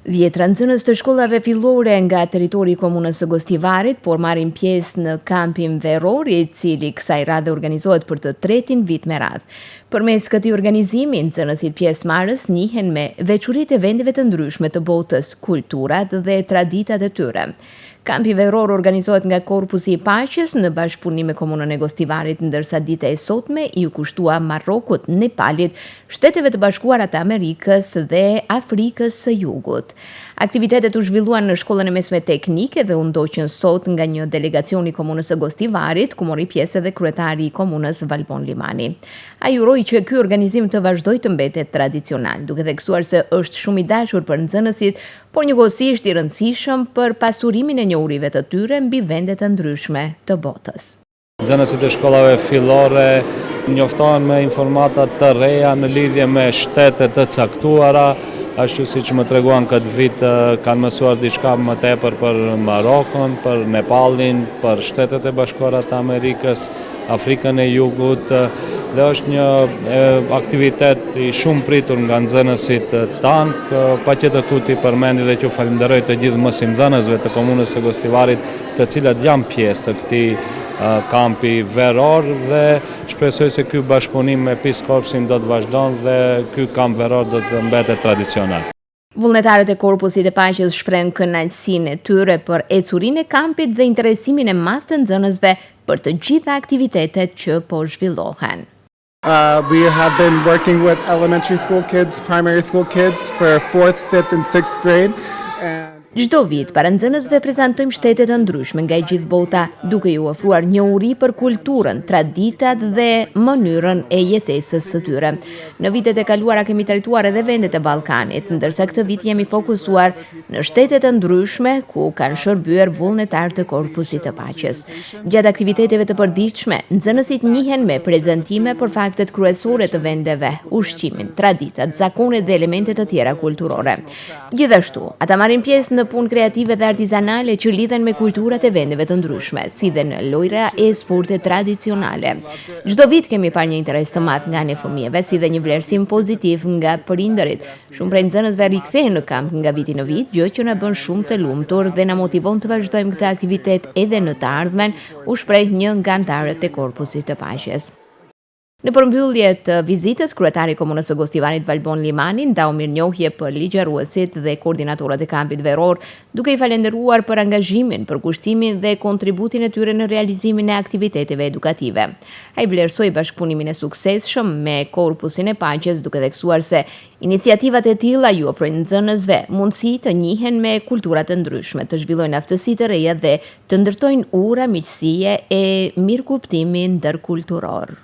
Dhjetra nxënës të shkollave fillore nga territori i komunës së Gostivarit, por marrin pjesë në kampin veror, i cili kësaj radhe organizohet për të tretin vit me radhë. Përmes këtij organizimi, nxënësit pjesëmarrës njihen me veçoritë e vendeve të ndryshme të botës, kulturat dhe traditat e tyre. Kampi veror organizohet nga Korpusi i Paqes në bashkëpunim me komunën e Gostivarit, ndërsa dita e sotme i kushtua Marokut, Nepalit, Shteteve të Bashkuara të Amerikës dhe Afrikës së Jugut. Aktivitetet u zhvilluan në shkollën e mesme teknike dhe u ndoqën sot nga një delegacion i komunës së Gostivarit, ku mori pjesë edhe kryetari i komunës Valbon Limani. Ai uroi që ky organizim të vazhdojë të mbetet tradicional, duke theksuar se është shumë i dashur për nxënësit, por njëkohësisht i rëndësishëm për pasurimin e njohurive të tyre mbi vende të ndryshme të botës. Nxënësit e shkollave fillore njoftohen me informata të reja në lidhje me shtete të caktuara, ashtu si që më treguan këtë vit kanë mësuar diçka më tepër për Marokon, për Nepalin, për Shtetet e Bashkuara të Amerikës, Afrikën e Jugut, dhe është një aktivitet i shumë pritur nga nxënësit tanë, patjetër tuti përmendi dhe që falenderoj të gjithë mësimdhënësve të komunës së Gostivarit, të cilat janë pjesë të këtij kampi veror, dhe shpresoj se ky bashkëpunim me Peace Corpsin do të vazhdon dhe ky kamp veror do të mbetet tradicional. Vullnetarët e Korpusit të Paqes shprehen kënaqësinë e tyre për ecurinë e kampit dhe interesimin e madh të nxënësve për të gjitha aktivitetet që po zhvillohen. We have been working with elementary school kids, primary school kids for 4th, 5th and 6th grade. Çdo vit, para nxënësve prezantojmë shtete të ndryshme nga gjithë bota, duke ju ofruar njohuri për kulturën, traditat dhe mënyrën e jetesës së tyre. Në vitet e kaluara kemi trajtuar edhe vendet e Ballkanit, ndërsa këtë vit jemi fokusuar në shtete të ndryshme ku kanë shërbyer vullnetarë të Korpusit të Paqes. Gjatë aktiviteteve të përditshme, nxënësit njihen me prezantime për faktet kryesore të vendeve, ushqimin, traditat, zakonet dhe elemente të tjera kulturore. Gjithashtu, ata marrin pjesë në punë kreative dhe artizanale që lidhen me kulturat e vendeve të ndryshme, si dhe në lojra e sporte tradicionale. Çdo vit kemi parë një interes të madh nga ne fëmijëve, si dhe një vlerësim pozitiv nga prindërit. Shumë prej nxënësve rikthehen në kamp nga viti në vit, gjë që na bën shumë të lumtur dhe na motivon të vazhdojmë këtë aktivitet edhe në të ardhmen, u shpreh një nga anëtarët e Korpusit të Paqes. Në përmbyllje të vizitës, kryetari i komunës së Gostivarit Valbon Limani ndau mirënjohje për ligjëruesit dhe koordinatorët e kampit veror, duke i falenderuar për angazhimin, për kushtimin dhe kontributin e tyre në realizimin e aktiviteteve edukative. Ai vlerësoi bashkëpunimin e suksesshëm me Korpusin e Paqes, duke theksuar se iniciativat e tilla ju ofrojnë nxënësve mundësi të njihen me kultura të ndryshme, të zhvillojnë aftësi të reja dhe të ndërtojnë ura miqësie e mirëkuptimi ndërkulturor.